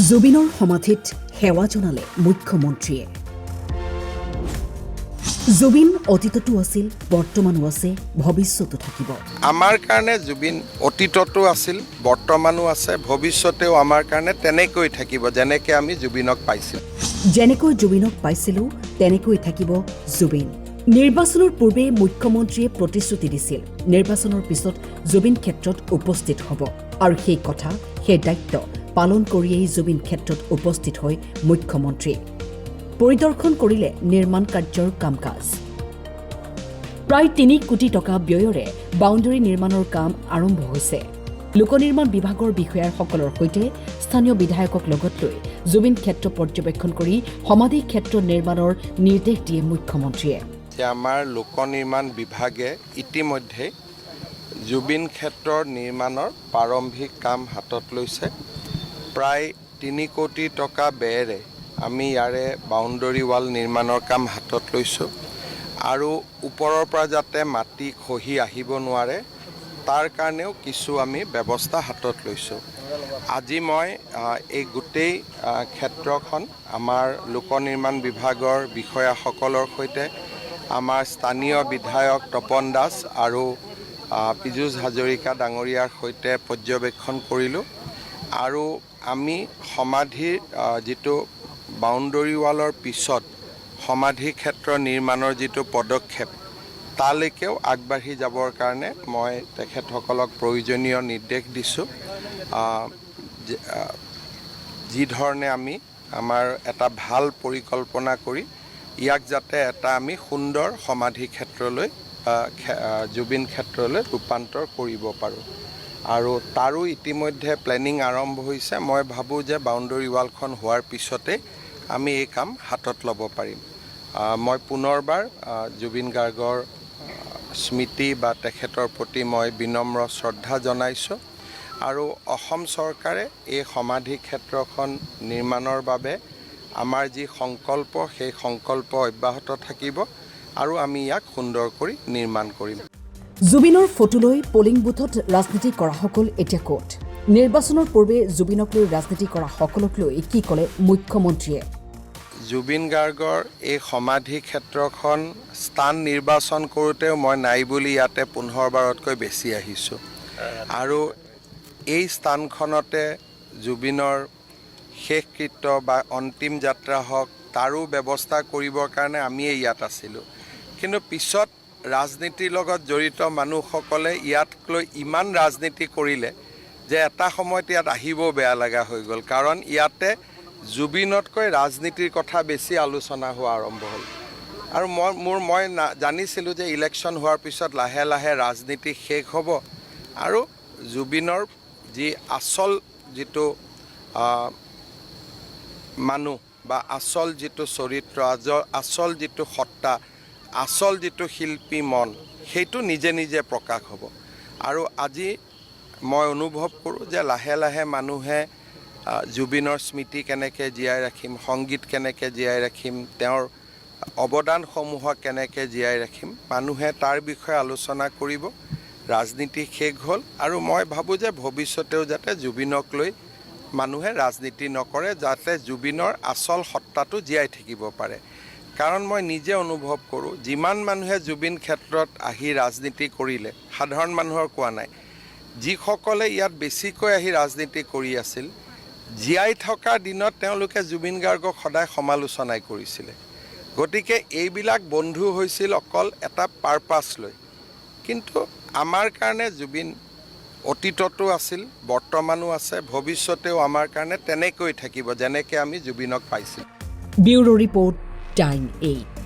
জুবিনৰ সমাধিত সেৱা জনালে মুখ্যমন্ত্ৰীয়ে। জুবিন অতীততো আছিল, বৰ্তমানো আছে, ভৱিষ্যতো থাকিব। আমাৰ কাৰণে জুবিন অতীততো আছিল, বৰ্তমানো আছে, ভৱিষ্যতেও আমাৰ কাৰণে তেনেকৈ থাকিব, যেনেকৈ আমি জুবিনক পাইছিলোঁ। যেনেকৈ জুবিনক পাইছিলোঁ তেনেকৈ থাকিব জুবিন। নিৰ্বাচনৰ পূৰ্বে মুখ্যমন্ত্ৰীয়ে প্ৰতিশ্ৰুতি দিছিল নিৰ্বাচনৰ পিছত জুবিন ক্ষেত্ৰত উপস্থিত হ'ব, আৰু সেই কথা, সেই দায়িত্ব পালন কৰিয়েই জুবিন ক্ষেত্ৰত উপস্থিত হয় মুখ্যমন্ত্ৰী। পৰিদৰ্শন কৰিলে নিৰ্মাণ কাৰ্যৰ কাম কাজ। প্ৰায় ৩ কোটি টকা ব্যয়েৰে বাউণ্ডেৰী নিৰ্মাণৰ কাম আৰম্ভ হৈছে। লোক নিৰ্মাণ বিভাগৰ বিষয়াসকলৰ সৈতে স্থানীয় বিধায়কক লগত লৈ জুবিন ক্ষেত্ৰ পৰ্যবেক্ষণ কৰি সমাধি ক্ষেত্ৰ নিৰ্মাণৰ নিৰ্দেশ দিয়ে মুখ্যমন্ত্ৰীয়ে। আমাৰ লোক নিৰ্মাণ বিভাগে ইতিমধ্যে জুবিন ক্ষেত্ৰৰ নিৰ্মাণৰ প্ৰাৰম্ভিক কাম হাতত লৈছে। প্ৰায় ৩ কোটি টকা ব্যয়েৰে আমি ইয়াৰে বাউণ্ডেৰী ৱাল নিৰ্মাণৰ কাম হাতত লৈছোঁ, আৰু ওপৰৰ পৰা যাতে মাটি খহি আহিব নোৱাৰে তাৰ কাৰণেও কিছু আমি ব্যৱস্থা হাতত লৈছোঁ। আজি মই এই গোটেই ক্ষেত্ৰখন আমাৰ লোক নিৰ্মাণ বিভাগৰ বিষয়াসকলৰ সৈতে আমাৰ স্থানীয় বিধায়ক তপন দাস আৰু পীযুষ হাজৰিকা ডাঙৰীয়াৰ সৈতে পৰ্যবেক্ষণ কৰিলোঁ, আৰু আমি সমাধিৰ যিটো বাউণ্ডেৰী ৱালৰ পিছত সমাধি ক্ষেত্ৰ নিৰ্মাণৰ যিটো পদক্ষেপ তালৈকেও আগবাঢ়ি যাবৰ কাৰণে মই তেখেতসকলক প্ৰয়োজনীয় নিৰ্দেশ দিছোঁ। যি ধৰণে আমি আমাৰ এটা ভাল পৰিকল্পনা কৰি ইয়াক যাতে এটা আমি সুন্দৰ সমাধি ক্ষেত্ৰলৈ জুবিন ক্ষেত্ৰলৈ ৰূপান্তৰ কৰিব পাৰোঁ, আৰু তাৰো ইতিমধ্যে প্লেনিং আৰম্ভ হৈছে। মই ভাবোঁ যে বাউণ্ডেৰী ৱালখন হোৱাৰ পিছতে আমি এই কাম হাতত ল'ব পাৰিম। মই পুনৰবাৰ জুবিন গাৰ্গৰ স্মৃতি বা তেখেতৰ প্ৰতি মই বিনম্ৰ শ্ৰদ্ধা জনাইছোঁ, আৰু অসম চৰকাৰে এই সমাধি ক্ষেত্ৰখন নিৰ্মাণৰ বাবে আমাৰ যি সংকল্প সেই সংকল্প অব্যাহত থাকিব, আৰু আমি ইয়াক সুন্দৰ কৰি নিৰ্মাণ কৰিম। জুবিনৰ ফটো লৈ পলিং বুথত ৰাজনীতি কৰাসকল এতিয়া ক'ত? নিৰ্বাচনৰ পূৰ্বে জুবিনক লৈ ৰাজনীতি কৰা সকলক লৈ কি ক'লে মুখ্যমন্ত্ৰীয়ে? জুবিন গাৰ্গৰ এই সমাধি ক্ষেত্ৰখন স্থান নিৰ্বাচন কৰোঁতেও মই নাই বুলি ইয়াতে 15 বাৰতকৈ বেছি আহিছোঁ, আৰু এই স্থানখনতে জুবিনৰ শেষকৃত্য বা অন্তিম যাত্ৰা হওক তাৰো ব্যৱস্থা কৰিবৰ কাৰণে আমিয়ে ইয়াত আছিলোঁ। কিন্তু পিছত ৰাজনীতিৰ লগত জড়িত মানুহসকলে ইয়াক লৈ ইমান ৰাজনীতি কৰিলে যে এটা সময়ত ইয়াত আহিবও বেয়া লগা হৈ গ'ল, কাৰণ ইয়াতে জুবিনতকৈ ৰাজনীতিৰ কথা বেছি আলোচনা হোৱা আৰম্ভ হ'ল। আৰু মই জানিছিলোঁ যে ইলেকশ্যন হোৱাৰ পিছত লাহে লাহে ৰাজনীতি শেষ হ'ব, আৰু জুবিনৰ যি আচল যিটো মানুহ বা আচল যিটো চৰিত্ৰ, আচল যিটো সত্তা, আচল যিটো শিল্পী মন, সেইটো নিজে নিজে প্ৰকাশ হ'ব। আৰু আজি মই অনুভৱ কৰোঁ যে লাহে লাহে মানুহে জুবিনৰ স্মৃতি কেনেকৈ জীয়াই ৰাখিম, সংগীত কেনেকৈ জীয়াই ৰাখিম, তেওঁৰ অৱদানসমূহক কেনেকৈ জীয়াই ৰাখিম, মানুহে তাৰ বিষয়ে আলোচনা কৰিব। ৰাজনীতি শেষ হ'ল, আৰু মই ভাবোঁ যে ভৱিষ্যতেও যাতে জুবিনক লৈ মানুহে ৰাজনীতি নকৰে, যাতে জুবিনৰ আচল সত্তাটো জীয়াই থাকিব পাৰে। কাৰণ মই নিজে অনুভৱ কৰোঁ, যিমান মানুহে জুবিন ক্ষেত্ৰত আহি ৰাজনীতি কৰিলে, সাধাৰণ মানুহৰ কোৱা নাই, যিসকলে ইয়াত বেছিকৈ আহি ৰাজনীতি কৰি আছিল, জীয়াই থকা দিনত তেওঁলোকে জুবিন গাৰ্গক সদায় সমালোচনাই কৰিছিলে। গতিকে এইবিলাক বন্ধু হৈছিল অকল এটা পাৰপাছ লৈ। কিন্তু আমাৰ কাৰণে জুবিন অতীততো আছিল, বৰ্তমানো আছে, ভৱিষ্যতেও আমাৰ কাৰণে তেনেকৈ থাকিব, যেনেকৈ আমি জুবিনক পাইছিলোঁ। Bureau report, time 8।